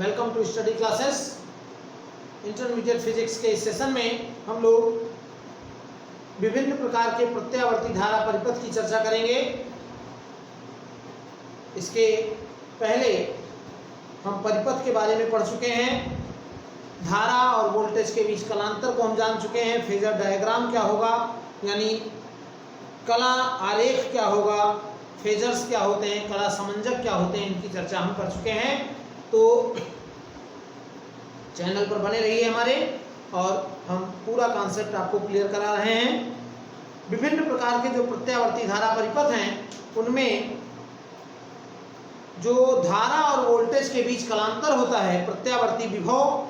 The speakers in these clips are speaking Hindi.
Welcome to study classes. Intermediate physics के इस सेशन में हम लोग विभिन्न प्रकार के प्रत्यावर्ती धारा परिपथ की चर्चा करेंगे। इसके पहले हम परिपथ के बारे में पढ़ चुके हैं। धारा और वोल्टेज के बीच कलांतर को हम जान चुके हैं। फेजर डायग्राम क्या होगा, यानी कला आरेख क्या होगा, फेजर्स क्या होते हैं, कला समंजक क्या होते हैं, इनकी चर्चा हम कर चुके हैं। तो चैनल पर बने रहिए हमारे, और हम पूरा कॉन्सेप्ट आपको क्लियर करा रहे हैं। विभिन्न प्रकार के जो प्रत्यावर्ती धारा परिपथ हैं, उनमें जो धारा और वोल्टेज के बीच कलांतर होता है, प्रत्यावर्ती विभव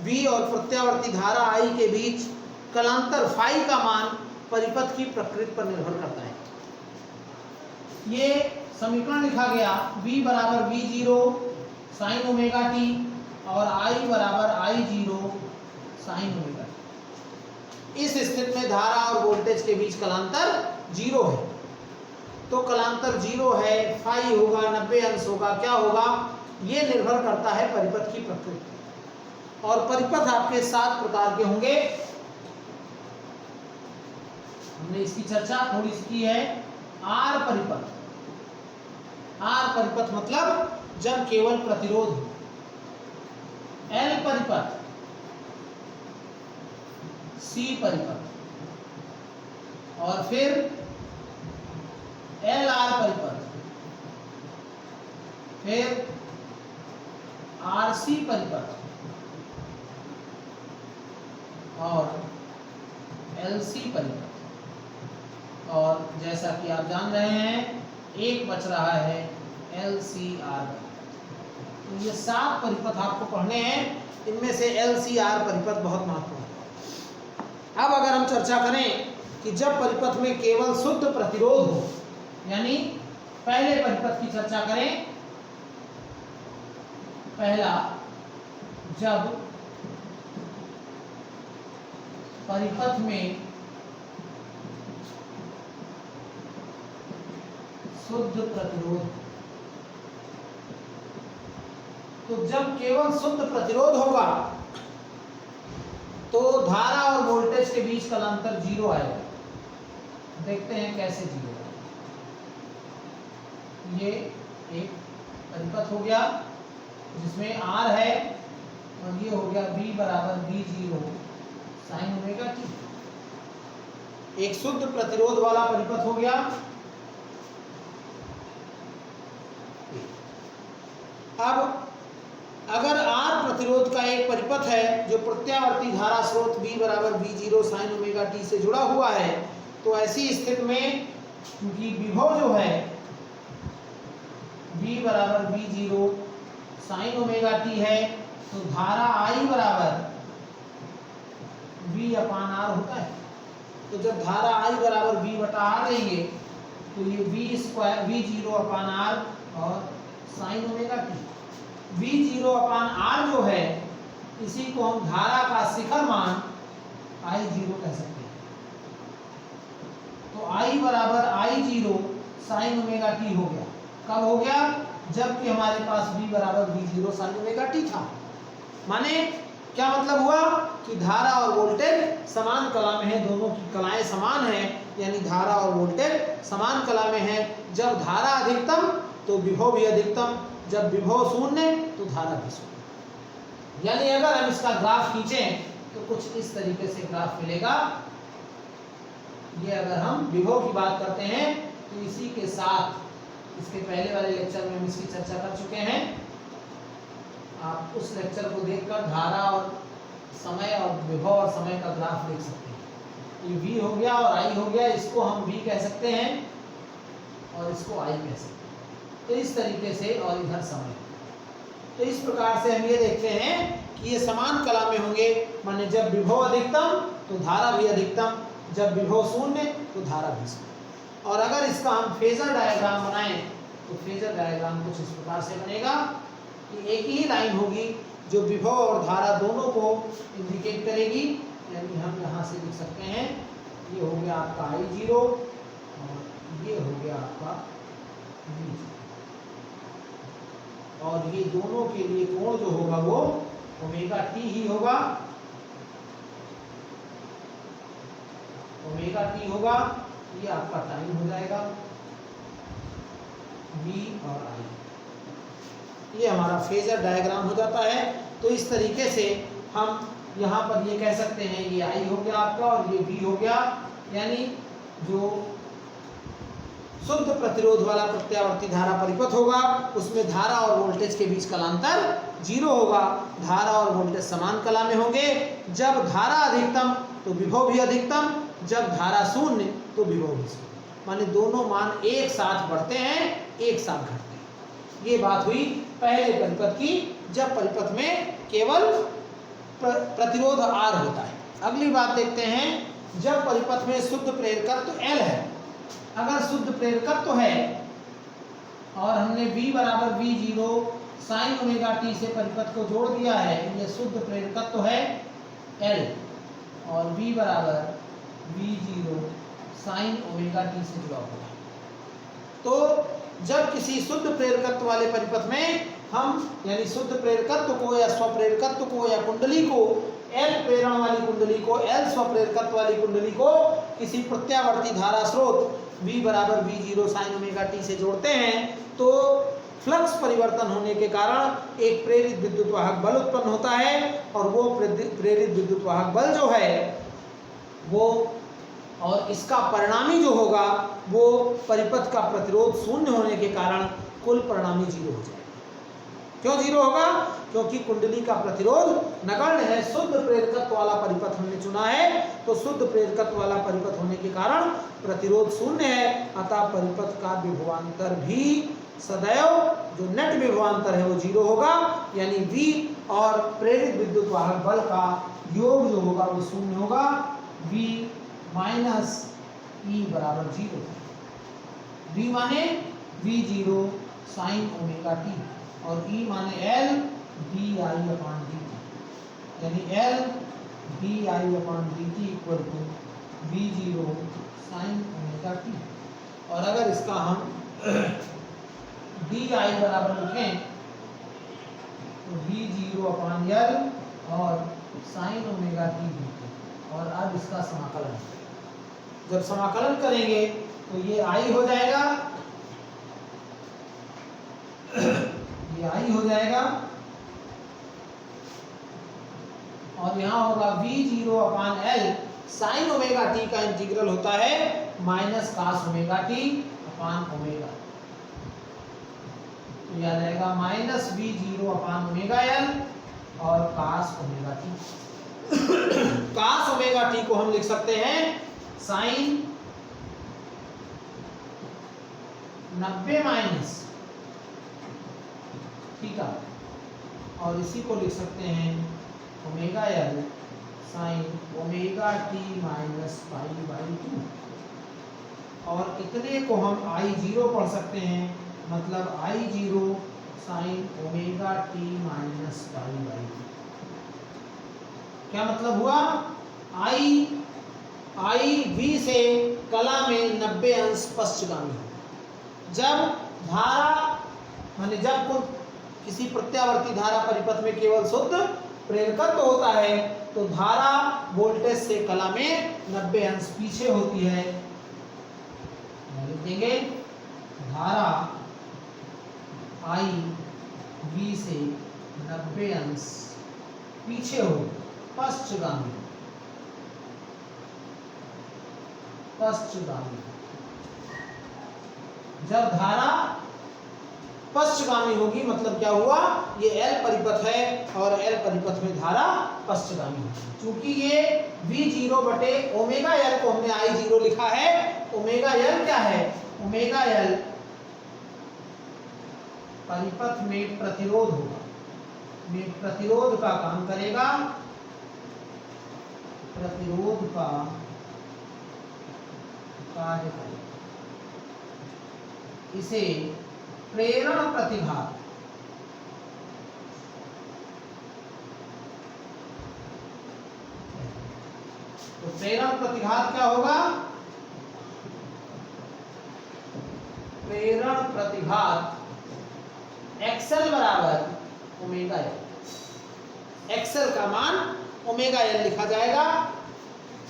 V और प्रत्यावर्ती धारा I के बीच कलांतर फाई का मान परिपथ की प्रकृति पर निर्भर करता है। ये समीकरण लिखा गया V बराबर V0 साइन ओमेगा टी और I बराबर I0 साइन ओमेगा टी। इस स्थिति में धारा और वोल्टेज के बीच कलांतर 0 है। तो कलांतर 0 है, फाई होगा, 90 अंश होगा, क्या होगा, ये निर्भर करता है परिपथ की प्रकृति। और परिपथ आपके 7 प्रकार के होंगे। हमने इसकी चर्चा थोड़ी सी की है। आर परिपथ, आर परिपथ मतलब जब केवल प्रतिरोध हो। एल परिपथ, सी परिपथ, और फिर एल आर परिपथ, फिर आर सी परिपथ और एल सी परिपथ। और जैसा कि आप जान रहे हैं, एक बच रहा है एल सी आर। तो ये 7 परिपथ आपको पढ़ने हैं। इनमें से एल सी आर परिपथ बहुत महत्वपूर्ण है। अब अगर हम चर्चा करें कि जब परिपथ में केवल शुद्ध प्रतिरोध हो, यानी पहले परिपथ की चर्चा करें। पहला, जब परिपथ में शुद्ध प्रतिरोध, तो जब केवल शुद्ध प्रतिरोध होगा तो धारा और वोल्टेज के बीच कलांतर 0 आएगा। देखते हैं कैसे 0। ये एक परिपथ हो गया जिसमें R है, और ये हो गया V बराबर V0 साइन ओमेगा टी। एक शुद्ध प्रतिरोध वाला परिपथ हो गया। अब अगर R प्रतिरोध का एक परिपथ है जो प्रत्यावर्ती धारा स्रोत V बराबर V0 साइन ओमेगा टी से जुड़ा हुआ है, तो ऐसी स्थिति में क्योंकि विभव जो है V बराबर V0 साइन ओमेगा टी है, तो धारा I बराबर V अपान R होता है। तो जब धारा I बराबर V बटा R लेंगे तो ये V स्क्वायर V0 अपान R और साइन ओमेगा टी। V0 अपान R जो है, इसी को हम धारा का शिखर मान I0 कह सकते हैं। तो I बराबर I0 साइन ओमेगा टी हो गया। कब हो गया? जबकि हमारे पास V बराबर V0 साइन ओमेगा टी था। माने क्या मतलब हुआ कि धारा और वोल्टेज समान कला में है, दोनों की कलाएं समान हैं, यानी धारा और वोल्टेज समान कला में है। जब धारा अधिकतम तो विभव भी अधिकतम, जब विभव शून्य तो धारा भी शून्य। यानी अगर हम इसका ग्राफ खींचें तो कुछ इस तरीके से ग्राफ मिलेगा। ये अगर हम विभव की बात करते हैं तो इसी के साथ, इसके पहले वाले लेक्चर में हम इसकी चर्चा कर चुके हैं। आप उस लेक्चर को देखकर धारा और समय और विभव और समय का ग्राफ देख सकते हैं। ये V हो गया और I हो गया, इसको हम V कह सकते हैं और इसको I कह सकते हैं। तो इस तरीके से, और इधर समय। तो इस प्रकार से हम ये देखते हैं कि ये समान कला में होंगे। माने जब विभव अधिकतम तो धारा भी अधिकतम, जब विभव शून्य तो धारा भी शून्य। और अगर इसका हम फेजर डायग्राम बनाएं तो फेजर डायग्राम कुछ इस प्रकार से बनेगा कि एक ही लाइन होगी जो विभव और धारा दोनों को इंडिकेट करेगी। यानी हम यहाँ से लिख सकते हैं, ये हो गया आपका I0 और ये हो गया आपका V0। और ये दोनों के लिए कोण जो होगा वो ओमेगा टी ही होगा, ओमेगा टी होगा। ये आपका टाइम हो जाएगा V और I। ये हमारा फेजर डायग्राम हो जाता है। तो इस तरीके से हम यहाँ पर ये कह सकते हैं ये I हो गया आपका और ये V हो गया, यानी जो शुद्ध प्रतिरोध वाला प्रत्यावर्ती धारा परिपथ होगा उसमें धारा और वोल्टेज के बीच कलांतर 0 होगा। धारा और वोल्टेज समान कला में होंगे। जब धारा अधिकतम तो विभव भी अधिकतम, जब धारा शून्य तो विभव भी शून्य, माने दोनों मान एक साथ बढ़ते हैं एक साथ घटते हैं। ये बात हुई पहले परिपथ की, जब परिपथ में केवल प्रतिरोध R होता है। अगली बात देखते हैं, जब परिपथ में शुद्ध प्रेरकत्व L है। अगर शुद्ध प्रेरकत्व है और हमने V बराबर V0 साइन ओमेगा टी से परिपथ को जोड़ दिया है, ये शुद्ध प्रेरकत्व है L, और V बराबर V0 साइन ओमेगा टी से जुड़ा हुआ है। तो जब किसी शुद्ध प्रेरकत्व वाले परिपथ में हम यानी शुद्ध प्रेरकत्व को या स्वप्रेरकत्व को या कुंडली को L प्रेरण वाली कुंडली को L स्वप्रेरकत्व वाली कुंडली को किसी प्रत्यावर्ती धारा स्रोत V बराबर V0 साइन ओमेगा टी से जोड़ते हैं तो फ्लक्स परिवर्तन होने के कारण एक प्रेरित विद्युत वाहक बल उत्पन्न होता है, और वो प्रेरित विद्युत वाहक बल जो है वो और इसका परिणामी जो होगा वो परिपथ का प्रतिरोध शून्य होने के कारण कुल परिणामी 0 हो जाएगा। क्यों 0 होगा? क्योंकि कुंडली का प्रतिरोध नगण्य है। शुद्ध प्रेरकत्व वाला परिपथ हमने चुना है, तो शुद्ध प्रेरकत्व वाला परिपथ होने के कारण प्रतिरोध शून्य है। अतः परिपथ का विभवांतर भी सदैव जो नेट विभवांतर है वो 0 होगा, यानी V और प्रेरित विद्युत वाहक बल का योग जो होगा वो शून्य होगा। V माइनस E बराबर 0। V माने V0 साइन ओमेगा टी और E माने L di/dt, यानी L di/dt equal to V0 sine omega t. और अगर इसका हम di बराबर लिखें तो V0/L और साइन ओमेगा टी dt। और अब इसका समाकलन, जब समाकलन करेंगे तो ये I हो जाएगा, ये I हो जाएगा, और यहाँ होगा V0/L साइन ओमेगा टी का इंटीग्रल होता है minus cos omega t upon omega, तो यह आ जाएगा माइनस V0/ओमेगा L और cos omega t. Cos omega t को हम लिख सकते हैं साइन 90 माइनस थीटा, और इसी को लिख सकते हैं omega L sine omega T minus π/2, और इतने को हम I0 पढ़ सकते हैं, मतलब I0 sign omega T minus π/2। क्या मतलब हुआ? I V से कला में 90 अंश पश्चगामी हो। जब धारा माने जब किसी प्रत्यावर्ती धारा परिपथ में केवल शुद्ध प्रेरकत्व होता है तो धारा वोल्टेज से कला में 90 अंश पीछे होती है। लिख देंगे धारा I V से 90 अंश पीछे हो, पश्चगामी, पश्चगामी। जब धारा पश्चगामी होगी मतलब क्या हुआ? ये L परिपथ है और L परिपथ में धारा पश्चगामी होगी। चूंकि ये V0/ओमेगा L को हमने I0 लिखा है, ओमेगा L क्या है? ओमेगा L परिपथ में प्रतिरोध होगा, में प्रतिरोध का काम करेगा, प्रतिरोध का कार्य करेगा। इसे प्रेरण प्रतिघात, तो प्रेरण प्रतिघात क्या होगा? प्रेरण प्रतिघात एक्सएल बराबर ओमेगा एल। एक्सएल का मान ओमेगा एल लिखा जाएगा।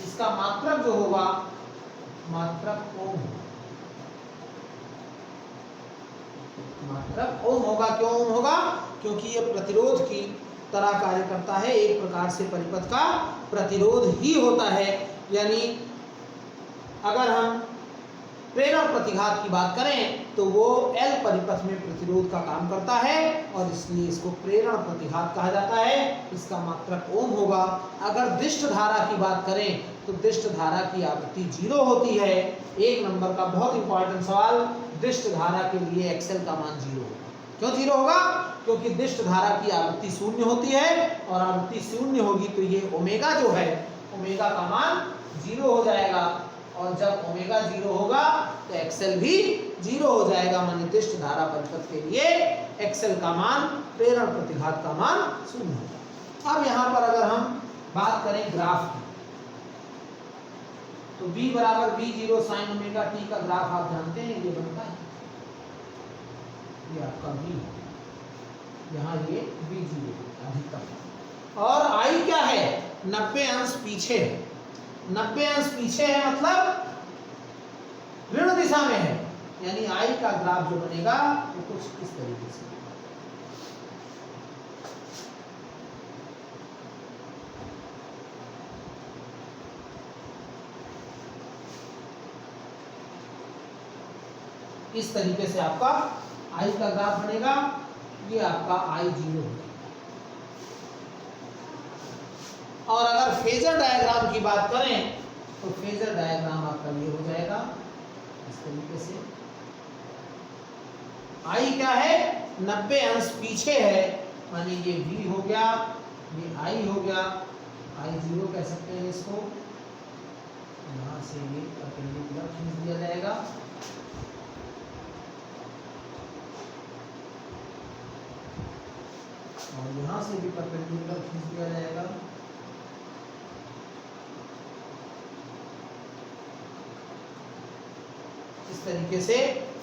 इसका मात्रक जो होगा, मात्रक ओम, मात्रक ओम होगा। क्यों ओम होगा? क्योंकि ये प्रतिरोध की तरह कार्य करता है, एक प्रकार से परिपथ का प्रतिरोध ही होता है। यानी अगर हम प्रेरण प्रतिघात की बात करें तो वो एल परिपथ में प्रतिरोध का काम करता है और इसलिए इसको प्रेरण प्रतिघात कहा जाता है। इसका मात्रक ओम होगा। अगर दिष्ट धारा की बात करें तो दिष्ट धारा की आवृत्ति 0 होती है। एक नंबर का बहुत इंपॉर्टेंट सवाल, दिष्ट धारा के लिए एक्सएल का मान 0 होगा। क्यों 0 होगा? क्योंकि दिष्ट धारा की आवृत्ति 0 होती है और आवृत्ति 0 होगी तो ये ओमेगा जो है, ओमेगा का मान 0 हो जाएगा। और जब ओमेगा 0 होगा तो एक्सएल भी 0 हो जाएगा। माने दिष्ट धारा परिपथ के लिए एक्सएल का मान, प्रेरण प्रतिघात का मान 0 होगा। अब यहाँ पर अगर हम बात करें ग्राफ की, तो V बराबर V0 साइन ओमेगा टी का ग्राफ आप जानते हैं, ये बनता है, ये आपका V, यहाँ ये V0 अधिकतम। और I क्या है? 90 अंश पीछे है। 90 अंश पीछे है मतलब ऋण दिशा में है। यानी I का ग्राफ जो बनेगा वो कुछ इस तरीके से, इस तरीके से आपका I का ग्राफ बनेगा। ये आपका I0 है। और अगर फेजर डायग्राम की बात करें तो फेजर डायग्राम आपका ये हो जाएगा इस तरीके से। I क्या है? 90 अंश पीछे है, माने ये V हो गया, ये I हो गया, I0 कह सकते हैं इसको। यहाँ से ये परपेंडिकुलर खींच दिया जाएगा। और यहाँ से भी परपेंडिकुलर खींच दिया जाएगा। इस तरीके से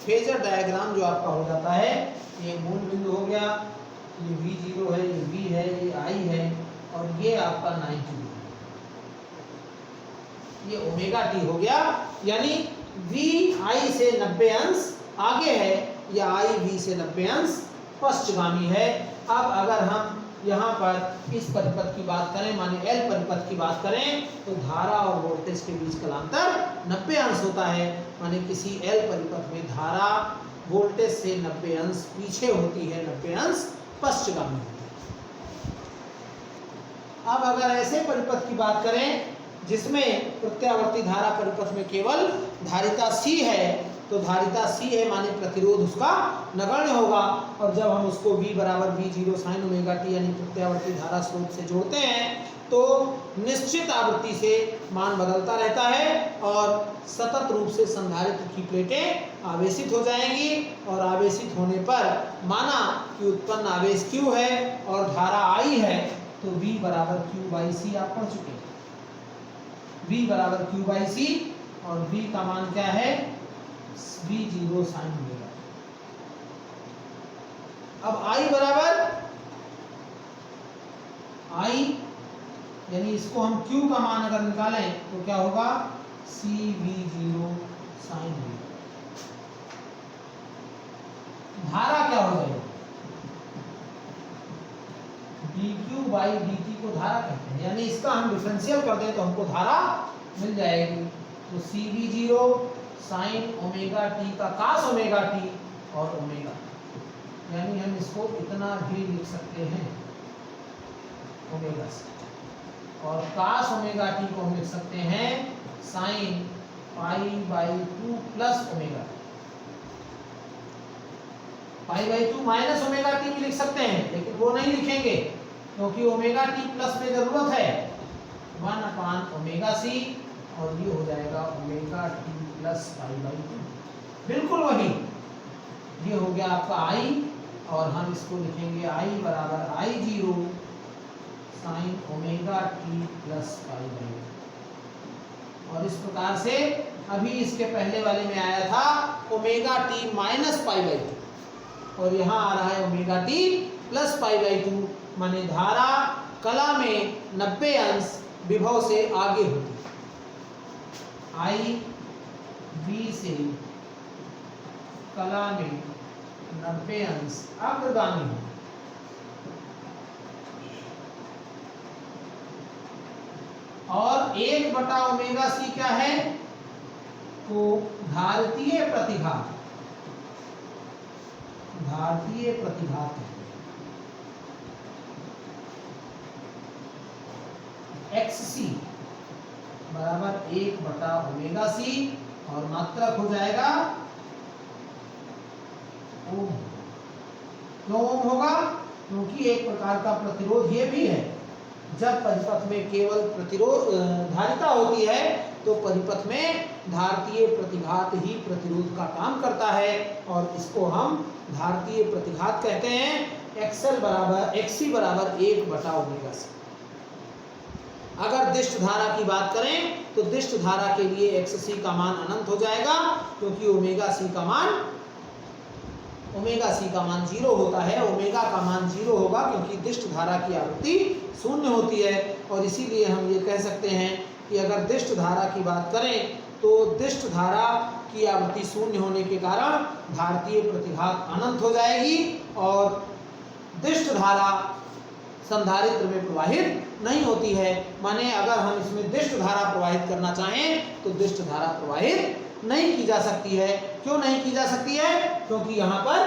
फेजर डायग्राम जो आपका हो जाता है, ये मूल बिंदु हो गया, ये V0 है, ये V है, ये I है और ये आपका 90 है, ये ओमेगा टी हो गया। यानी V I से 90 अंश आगे है या I V से 90 अंश पश्चगामी है। अब अगर हम यहाँ पर इस परिपथ की बात करें, माने L परिपथ की बात करें, तो धारा और वोल्टेज के बीच का अंतर 90 अंश होता है। माने किसी L परिपथ में धारा वोल्टेज से 90 अंश पीछे होती है, 90 अंश पश्चगामी होती है। अब अगर ऐसे परिपथ की बात करें जिसमें प्रत्यावर्ती धारा परिपथ में केवल धारिता C है, तो धारिता C है माने प्रतिरोध उसका नगण्य होगा। और जब हम उसको V बराबर V0 साइन ओमेगा टी यानी प्रत्यावर्ती धारा स्रोत से जोड़ते हैं तो निश्चित आवृत्ति से मान बदलता रहता है और सतत रूप से संधारित्र की प्लेटें आवेशित हो जाएंगी। और आवेशित होने पर माना कि उत्पन्न आवेश Q है और धारा I है, तो V बराबर Q बाई C आप पढ़ चुके हैं। V बराबर Q बाई C और V का मान क्या है? V0 sine omega. अब I बराबर I यानी इसको हम Q का मान अगर निकालें तो क्या होगा? CV0 sine omega. धारा क्या हो जाएगी? dq बाई dt को धारा कहते हैं। यानी इसका हम डिफरेंशियल कर दें तो हमको धारा मिल जाएगी। तो CV0 साइन ओमेगा टी का कास ओमेगा टी और ओमेगा, यानी हम इसको इतना भी लिख सकते हैं ओमेगा से, और कास ओमेगा टी को हम लिख सकते हैं sine pi by 2 plus omega. Pi by 2 minus omega T भी लिख सकते हैं, लेकिन वो नहीं लिखेंगे क्योंकि ओमेगा टी प्लस में जरूरत है 1 अपान ओमेगा सी, और ये हो जाएगा omega T plus pi by 2। बिल्कुल वही, ये हो गया आपका आई, और हम इसको लिखेंगे आई बराबर I0 sign omega T plus pi by 2। और इस प्रकार से अभी इसके पहले वाले में आया था omega T minus pi by 2, और यहाँ आ रहा है omega T plus pi by 2, माने धारा कला में 90 अंश विभव से आगे होती है, आई बी से कला में 90 अंश अग्रगामी है। और 1/ओमेगा c क्या है? तो धारतीय प्रतिघात, धारतीय प्रतिघात है xc बराबर 1/ओमेगा c और मात्रक हो जाएगा ओम। क्यों ओम होगा? क्योंकि एक प्रकार का प्रतिरोध ये भी है। जब परिपथ में केवल प्रतिरोध धारिता होती है तो परिपथ में धारतीय प्रतिघात ही प्रतिरोध का काम करता है और इसको हम धारतीय प्रतिघात कहते हैं। xc बराबर 1/ओमेगा c। अगर दिष्ट धारा की बात करें तो दिष्ट धारा के लिए xc का मान अनंत हो जाएगा, क्योंकि ओमेगा c का मान 0 होता है। ओमेगा का मान 0 होगा क्योंकि दिष्ट धारा की आवृत्ति शून्य होती है। और इसीलिए हम ये कह सकते हैं कि अगर दिष्ट धारा की बात करें तो दिष्ट धारा की आवृत्ति शून्य होने के कारण धारतीय प्रतिघात अनंत हो जाएगी और दिष्ट धारा संधारित्र में प्रवाहित नहीं होती है। माने अगर हम इसमें दिष्ट धारा प्रवाहित करना चाहें तो दिष्ट धारा प्रवाहित नहीं की जा सकती है। क्यों नहीं की जा सकती है? क्योंकि यहाँ पर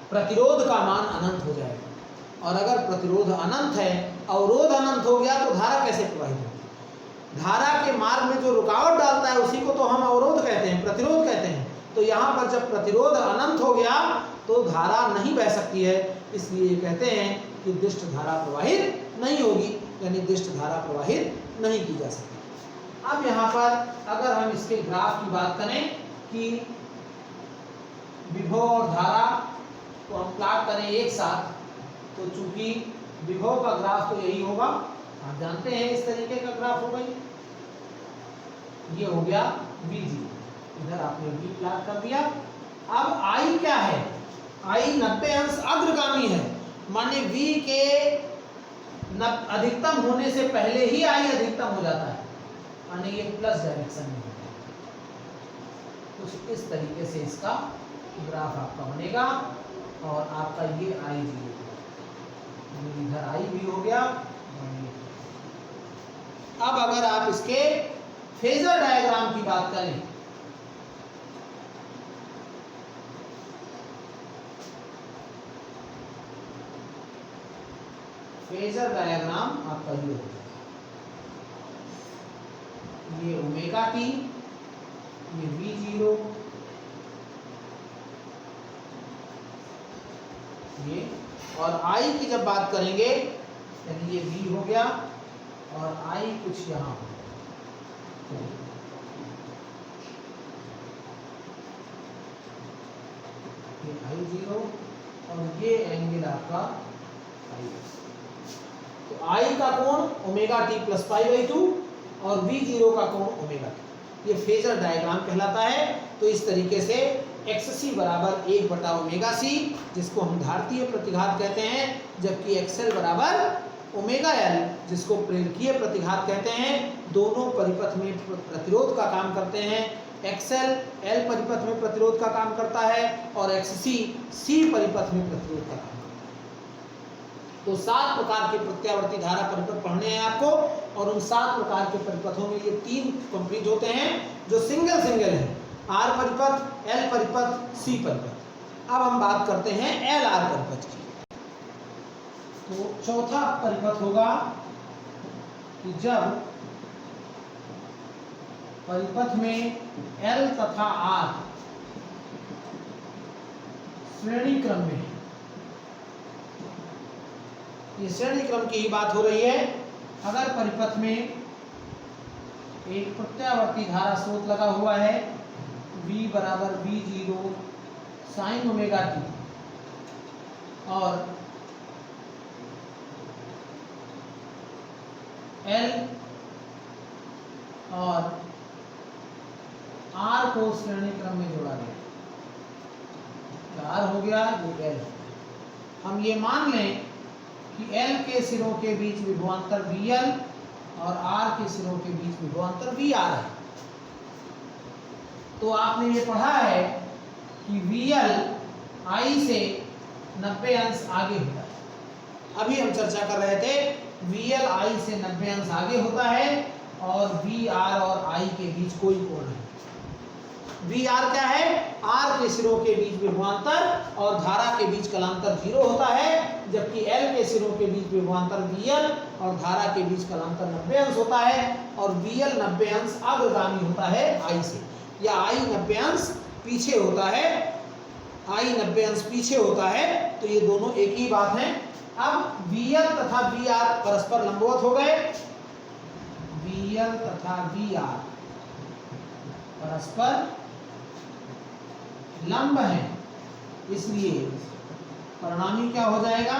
प्रतिरोध का मान अनंत हो जाएगा और अगर प्रतिरोध अनंत है, अवरोध अनंत हो गया तो धारा कैसे प्रवाहित होगी? धारा के मार्ग में जो रुकावट डालता है उसी को तो हम अवरोध कहते हैं, प्रतिरोध कहते हैं। तो यहाँ पर जब प्रतिरोध अनंत हो गया तो धारा नहीं बह सकती है, इसलिए कहते हैं कि दिष्ट धारा प्रवाहित नहीं होगी, यानी दिष्ट धारा प्रवाहित नहीं की जा सकती। अब यहाँ पर अगर हम इसके ग्राफ की बात करें कि विभव और धारा को हम प्लॉट करें एक साथ, तो चूंकि विभव का ग्राफ तो यही होगा, आप जानते हैं इस तरीके का ग्राफ होगा। ये हो गया VG, इधर आपने V प्लॉट कर दिया। अब I क्या है? I 90 अंश अग्रगामी है, माने V के अधिकतम होने से पहले ही I अधिकतम हो जाता है, माने ये प्लस डायरेक्शन में होगा। कुछ इस तरीके से इसका ग्राफ आपका बनेगा और आपका ये I0 इधर I भी हो गया। अब अगर आप इसके फेजर डायग्राम की बात करें फेजर डायग्राम आपका ये हो जाएगा, ये ओमेगा टी, ये V0, ये और I की जब बात करेंगे यानी ये V हो गया और I कुछ यहाँ हो गया, ये I0 और ये एंगल आपका I। तो I का कोण omega T plus pi by 2 और V0 का कोण ओमेगा टी, ये फेजर डायग्राम कहलाता है। तो इस तरीके से XC बराबर 1/ओमेगा C, जिसको हम धारतीय प्रतिघात कहते हैं, जबकि XL बराबर ओमेगा L, जिसको प्रेरकीय प्रतिघात कहते हैं, दोनों परिपथ में प्रतिरोध का काम करते हैं। XL L परिपथ में प्रतिरोध का काम करता है और XC C परिपथ में प्रतिरोध का काम करता है। तो 7 प्रकार के प्रत्यावर्ती धारा परिपथ पढ़ने हैं आपको और उन 7 प्रकार के परिपथों में ये 3 कंप्लीट होते हैं जो सिंगल सिंगल है, R परिपथ, L परिपथ, C परिपथ। अब हम बात करते हैं LR परिपथ की। तो चौथा परिपथ होगा कि जब परिपथ में L तथा R श्रेणी क्रम में, ये श्रेणी क्रम की ही बात हो रही है। अगर परिपथ में एक प्रत्यावर्ती धारा स्रोत लगा हुआ है, V बराबर V0 साइन ओमेगा टी, और L और R को श्रेणी क्रम में जोड़ा गया, आर हो गया, ये एल। हम ये मान लें कि एल के सिरों के बीच विभवांतर वी एल और आर के सिरों के बीच विभवांतर वी आर है। तो आपने ये पढ़ा है कि वी एल आई से 90 अंश आगे होता है। अभी हम चर्चा कर रहे थे वी एल आई से 90 अंश आगे होता है और वी आर और आई के बीच कोई कोण नहीं। वी आर क्या है? आर के सिरों के बीच विभवांतर और धारा के बीच कलांतर 0 होता है, जबकि एल के सिरों के बीच विभवांतर वी एल और धारा के बीच कलांतर 90 अंश होता है और वी एल 90 अंश अग्रगामी होता है आई से, या आई 90 अंश पीछे होता है, आई 90 अंश पीछे होता है। तो ये दोनों एक ही बात है। अब वी एल तथा वी आर परस्पर लंबवत हो गए, वी एल तथा वी आर परस्पर लंब है, इसलिए परिणामी क्या हो जाएगा?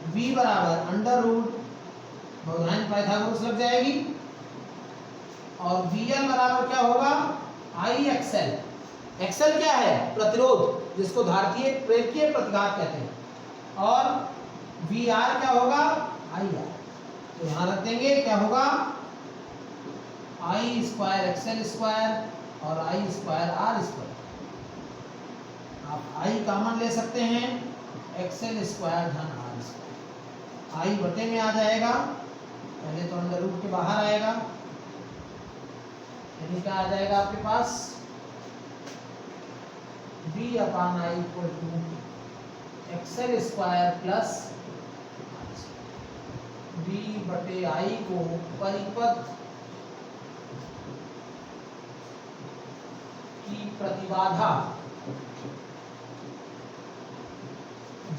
v बराबर अंडर रूट बहुधायन पाइथागोरस लग जाएगी और VL बराबर क्या होगा? आई एक्सएल। एक्सएल क्या है? प्रतिरोध, जिसको धारकीय प्रेरकीय प्रतिघात कहते हैं, और VR क्या होगा? I R. तो यहां रख देंगे, क्या होगा? आई स्क्वायर एक्सएल स्क्वायर और आई स्क्वायर आर स्क्वायर। आप आई कॉमन ले सकते हैं, एक्सएल स्क्वायर धन आर स्क्वायर। आई बटे में आ जाएगा, पहले तो अंडर रूट के बाहर आएगा, यानी क्या आ जाएगा आपके पास? v upon I equal to XL square plus v बटे आई को परिपथ की प्रतिबाधा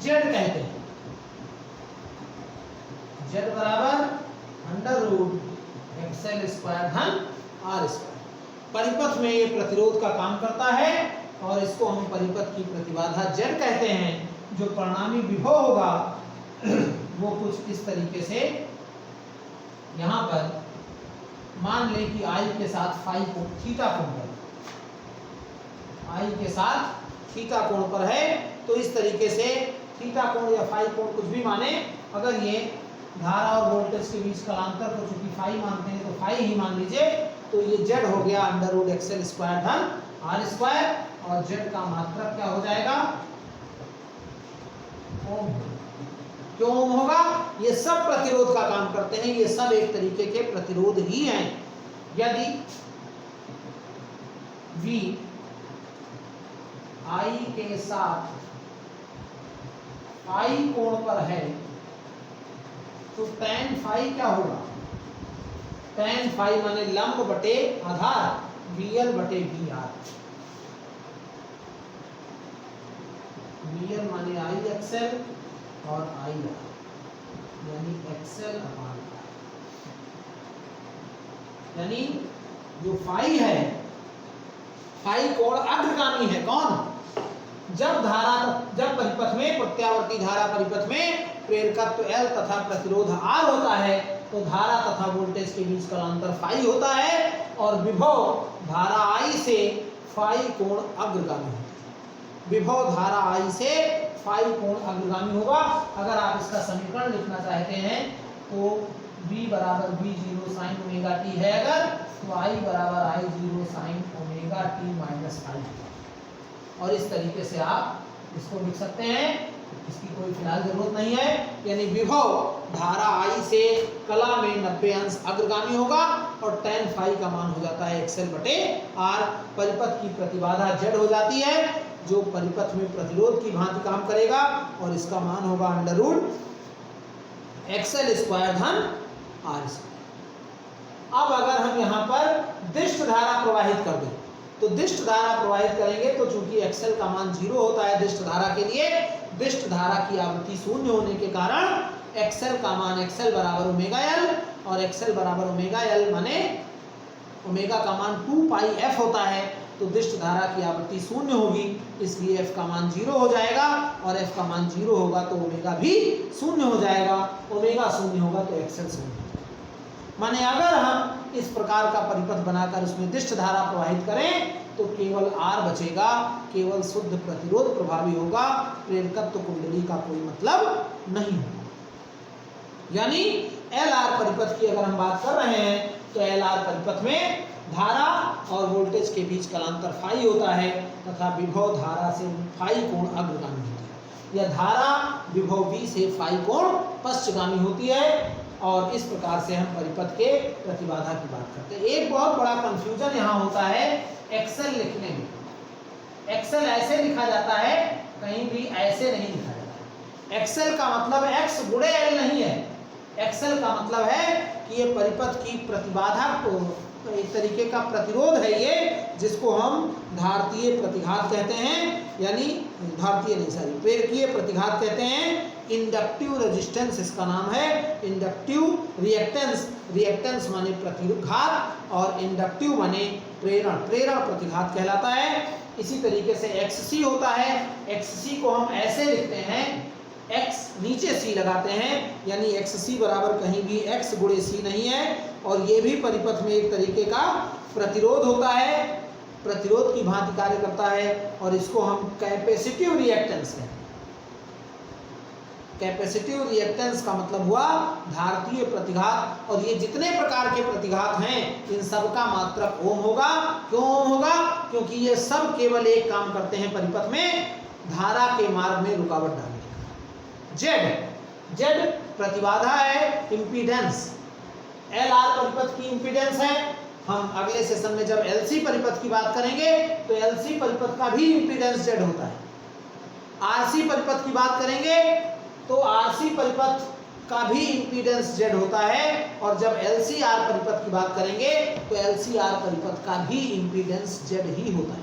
z कहते हैं। z बराबर अंडर रूट एक्सएल स्क्वायर धन आर स्क्वायर। परिपथ में ये प्रतिरोध का काम करता है और इसको हम परिपथ की प्रतिबाधा z कहते हैं। जो परिणामी विभव होगा वो कुछ इस तरीके से, यहां पर मान लें कि आई के साथ फाई को थीटा कोण पर, आई के साथ थीटा कोण पर है, तो इस तरीके से थीटा कोण या फाई कोण कुछ भी माने, अगर ये धारा और वोल्टेज के बीच कलांतर को चूंकि फाई मानते हैं तो फाई ही मान लीजिए, तो ये z हो गया अंडर रूट एक्सएल स्क्वायर धन आर स्क्वायर और z का मात्रक क्या हो जाएगा? ओम। क्यों ओम होगा? ये सब प्रतिरोध का काम करते हैं, ये सब एक तरीके के प्रतिरोध ही हैं। यदि V आई के साथ फाई कोण पर है तो tan फाई क्या होगा? tan फाई माने लंब बटे आधार, VL बटे VR। VL माने आई एक्सएल और आई आर, यानी एक्सएल अपान आर। यानी जो फाई है, फाई कोण अग्रगामी है। कौन? जब परिपथ में, प्रत्यावर्ती धारा परिपथ में प्रेरकत्व L तथा प्रतिरोध R होता है तो धारा तथा वोल्टेज के बीच कलांतर फाई होता है और विभव धारा I से फाई कोण अग्रगामी होता है। विभव धारा I से फाई कोण अग्रगामी होगा। अगर आप इसका समीकरण लिखना चाहते हैं तो V बराबर V0 sin ओमेगा t है, अगर तो I बराबर I0 sin omega t minus phi, और इस तरीके से आप इसको लिख सकते हैं। इसकी कोई फिलहाल जरूरत नहीं है। यानी विभव धारा I से कला में 90 अंश अग्रगामी होगा और tan फाई का मान हो जाता है एक्सएल बटे आर। परिपथ की प्रतिबाधा z हो जाती है, जो परिपथ में प्रतिरोध की भांति काम करेगा, और इसका मान होगा अंडर रूट एक्सएल स्क्वायर धन आर स्क्वायर। अब अगर हम यहाँ पर दिष्ट धारा प्रवाहित कर दें तो दिष्ट धारा प्रवाहित करेंगे तो चूंकि एक्सएल का मान 0 होता है दिष्ट धारा के लिए, दिष्ट धारा की आवृत्ति शून्य होने के कारण एक्सएल का मान एक्सएल बराबर ओमेगा एल, और एक्सएल बराबर ओमेगा एल माने ओमेगा का मान 2 पाई एफ होता है, तो दिष्ट धारा की आवृत्ति शून्य होगी, इसलिए एफ का मान 0 हो जाएगा, और एफ का मान 0 होगा तो ओमेगा भी शून्य हो जाएगा। ओमेगा शून्य होगा तो एक्सएल शून्य। माने अगर हम इस प्रकार का परिपथ बनाकर उसमें दिष्ट धारा प्रवाहित करें तो केवल R बचेगा, केवल शुद्ध प्रतिरोध प्रभावी होगा, प्रेरकत्व कुंडली का कोई मतलब नहीं होगा। यानी LR परिपथ की अगर हम बात कर रहे हैं तो LR परिपथ में धारा और वोल्टेज के बीच कलांतर फाई होता है तथा विभव धारा से फाई कोण अग्रगामी होती है, या धारा विभव V से फाई कोण पश्चगामी होती है। और इस प्रकार से हम परिपथ के प्रतिबाधा की बात करते हैं। एक बहुत बड़ा कंफ्यूजन यहाँ होता है एक्सेल लिखने में। एक्सेल ऐसे लिखा जाता है, कहीं भी ऐसे नहीं लिखा जाता। एक्सेल का मतलब x गुणे L नहीं है। एक्सेल का मतलब है कि ये परिपथ की प्रतिबाधा को, एक तरीके का प्रतिरोध है ये, जिसको हम धारतीय प्रतिघात कहते हैं, यानी धारतीय नहीं सॉरी प्रेरकीय प्रतिघात कहते हैं। इंडक्टिव रेजिस्टेंस इसका नाम है, इंडक्टिव रिएक्टेंस, रिएक्टेंस माने प्रतिघात और इंडक्टिव माने प्रेरण, प्रेरण प्रतिघात कहलाता है। इसी तरीके से XC होता है, XC को हम ऐसे लिखते हैं, x नीचे c लगाते हैं, यानी XC बराबर कहीं भी x गुणे c नहीं है। और ये भी परिपथ में एक तरीके का प्रतिरोध होता है, प्रतिरोध की भांति कार्य करता है, और इसको हम कैपेसिटिव रिएक्टेंस कहते हैं। कैपेसिटिव रिएक्टेंस का मतलब हुआ धारतीय प्रतिघात, और ये जितने प्रकार के प्रतिघात हैं इन सब का मात्रक ओम होगा। क्यों ओम होगा? क्योंकि ये सब केवल एक काम करते हैं परिपथ में, धारा के मार्ग में रुकावट डालने का। Z प्रतिबाधा है, इम्पीडेंस। LR परिपथ की इम्पीडेंस है। हम अगले सेशन में जब LC परिपथ की बात करेंगे तो LC परिपथ का भी इम्पीडेंस Z होता है। RC परिपथ की बात करेंगे तो RC परिपथ का भी इम्पीडेंस Z होता है, और जब LCR परिपथ की बात करेंगे तो LCR परिपथ का भी इम्पीडेंस Z ही होता है।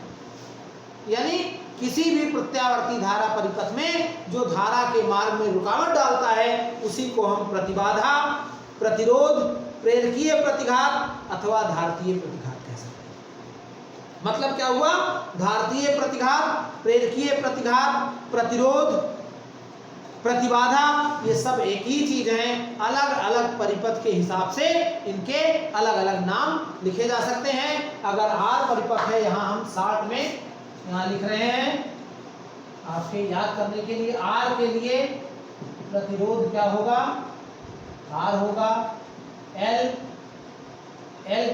यानी किसी भी प्रत्यावर्ती धारा परिपथ में जो धारा के मार्ग में रुकावट डालता है उसी को हम प्रतिबाधा, प्रतिरोध, प्रेरकीय प्रतिघात अथवा धारतीय प्रतिघात कह सकते हैं। मतलब क्या हुआ? धारतीय प्रतिघात, प्रेरकीय प्रतिघात, प्रतिरोध, प्रतिबाधा, ये सब एक ही चीज है। अलग अलग परिपथ के हिसाब से इनके अलग अलग नाम लिखे जा सकते हैं। अगर R परिपथ है, यहाँ हम 60 में यहाँ लिख रहे हैं आपके याद करने के लिए। R के लिए प्रतिरोध क्या होगा? R होगा। L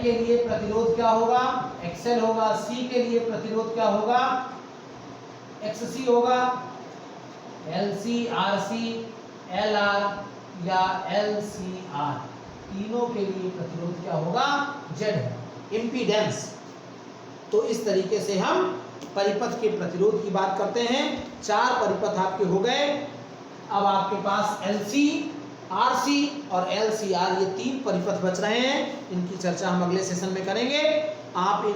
के लिए प्रतिरोध क्या होगा? XL होगा। C के लिए प्रतिरोध क्या होगा? XC होगा। LC, RC, LR या LCR, तीनों के लिए प्रतिरोध क्या होगा? Z, impedance. तो इस तरीके से हम परिपथ के प्रतिरोध की बात करते हैं। 4 परिपथ आपके हो गए। अब आपके पास LC, RC और LCR, ये 3 परिपथ बच रहे हैं। इनकी चर्चा हम अगले सेशन में करेंगे। आप इन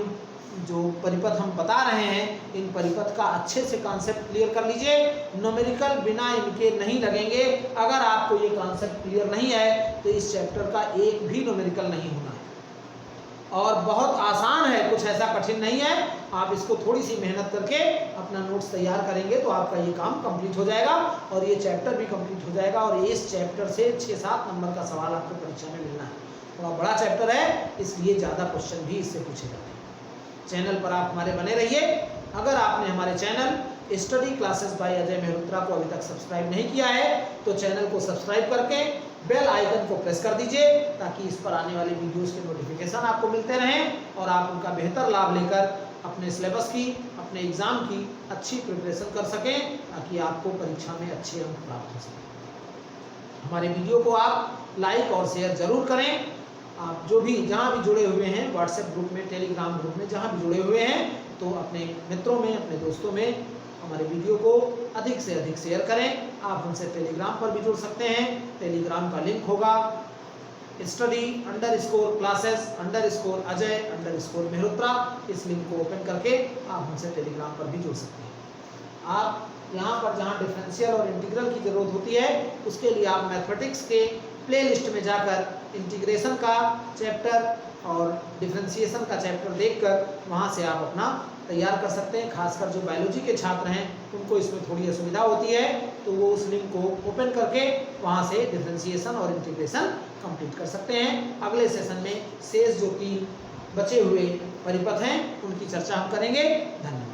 जो परिपथ हम बता रहे हैं, इन परिपथ का अच्छे से कॉन्सेप्ट क्लियर कर लीजिए। न्यूमेरिकल बिना इनके नहीं लगेंगे। अगर आपको ये कॉन्सेप्ट क्लियर नहीं है तो इस चैप्टर का एक भी न्यूमेरिकल नहीं होना है। और बहुत आसान है, कुछ ऐसा कठिन नहीं है। आप इसको थोड़ी सी मेहनत करके अपना नोट्स तैयार करेंगे तो आपका ये काम कंप्लीट हो जाएगा और ये चैप्टर भी कंप्लीट हो जाएगा। और इस चैप्टर से 6-7 नंबर का सवाल आपको परीक्षा में मिलना है। थोड़ा बड़ा चैप्टर है, इसलिए ज़्यादा क्वेश्चन भी इससे पूछे जाते हैं। चैनल पर आप हमारे बने रहिए। अगर आपने हमारे channel study classes bye Ajay Mehrotra को अभी तक सब्सक्राइब नहीं किया है तो चैनल को सब्सक्राइब करके बेल आइकन को प्रेस कर दीजिए, ताकि इस पर आने वाले वीडियोस के नोटिफिकेशन आपको मिलते रहें और आप उनका बेहतर लाभ लेकर अपने सिलेबस की, अपने एग्ज़ाम की अच्छी प्रिपरेशन कर सकें, ताकि आपको परीक्षा में अच्छे अंक प्राप्त हो सकें। हमारे वीडियो को आप लाइक और शेयर जरूर करें। आप जो भी जहाँ भी जुड़े हुए हैं, व्हाट्सएप ग्रुप में, टेलीग्राम ग्रुप में जहाँ भी जुड़े हुए हैं, तो अपने मित्रों में, अपने दोस्तों में हमारे वीडियो को अधिक से अधिक शेयर करें। आप हमसे टेलीग्राम पर भी जुड़ सकते हैं। टेलीग्राम का लिंक होगा study_classes_अजय_मेहरोत्रा। इस लिंक को ओपन करके आप हमसे टेलीग्राम पर भी जुड़ सकते हैं। आप यहाँ पर जहाँ डिफरेंशियल और इंटीग्रल की ज़रूरत होती है, उसके लिए आप मैथमेटिक्स के प्लेलिस्ट में जाकर इंटीग्रेशन का चैप्टर और डिफरेंशिएशन का चैप्टर देखकर वहाँ से आप अपना तैयार कर सकते हैं। खासकर जो बायोलॉजी के छात्र हैं उनको इसमें थोड़ी असुविधा होती है, तो वो उस लिंक को ओपन करके वहाँ से डिफरेंशिएशन और इंटीग्रेशन कंप्लीट कर सकते हैं। अगले सेशन में शेष जो 3 बचे हुए परिपथ हैं उनकी चर्चा हम करेंगे। धन्यवाद।